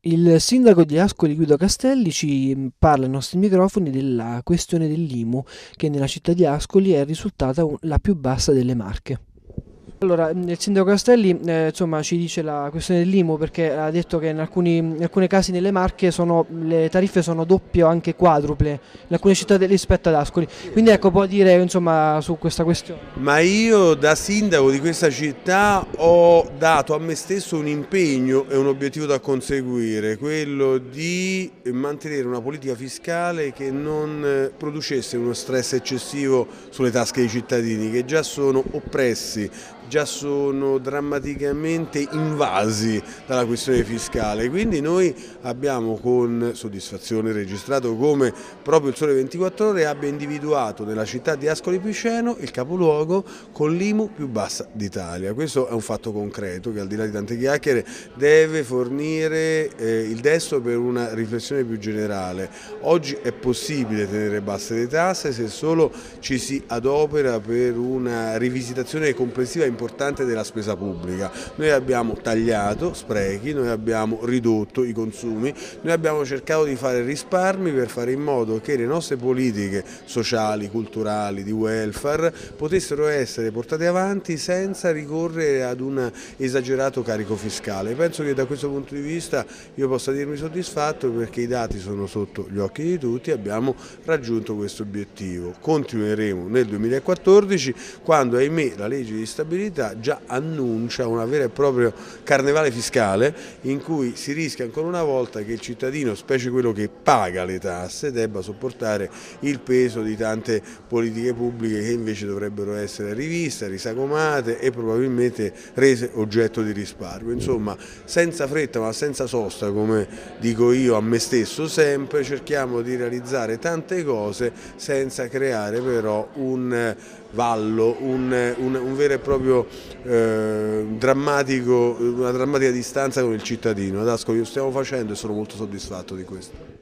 Il sindaco di Ascoli Guido Castelli ci parla ai nostri microfoni della questione dell'IMU che nella città di Ascoli è risultata la più bassa delle Marche. Allora, il sindaco Castelli insomma, ci dice la questione dell'IMU perché ha detto che in alcuni casi nelle Marche le tariffe sono doppie o anche quadruple in alcune città rispetto ad Ascoli. Quindi ecco, può dire insomma, su questa questione. Ma io da sindaco di questa città ho dato a me stesso un impegno e un obiettivo da conseguire, quello di mantenere una politica fiscale che non producesse uno stress eccessivo sulle tasche dei cittadini che già sono oppressi, già sono drammaticamente invasi dalla questione fiscale. Quindi noi abbiamo con soddisfazione registrato come proprio il Sole 24 Ore abbia individuato nella città di Ascoli Piceno il capoluogo con l'IMU più bassa d'Italia. Questo è un fatto concreto che al di là di tante chiacchiere deve fornire il destro per una riflessione più generale. Oggi è possibile tenere basse le tasse se solo ci si adopera per una rivisitazione complessiva importante della spesa pubblica. Noi abbiamo tagliato sprechi, noi abbiamo ridotto i consumi, noi abbiamo cercato di fare risparmi per fare in modo che le nostre politiche sociali, culturali, di welfare potessero essere portate avanti senza ricorrere ad un esagerato carico fiscale. Penso che da questo punto di vista io possa dirmi soddisfatto perché i dati sono sotto gli occhi di tutti e abbiamo raggiunto questo obiettivo. Continueremo nel 2014 quando, ahimè, la legge di stabilità già annuncia una vera e propria carnevale fiscale in cui si rischia ancora una volta che il cittadino, specie quello che paga le tasse, debba sopportare il peso di tante politiche pubbliche che invece dovrebbero essere riviste, risagomate e probabilmente rese oggetto di risparmio. Insomma, senza fretta ma senza sosta, come dico io a me stesso sempre, cerchiamo di realizzare tante cose senza creare però un vallo, un vero e proprio drammatico, una drammatica distanza con il cittadino. Ad Ascoli lo stiamo facendo e sono molto soddisfatto di questo.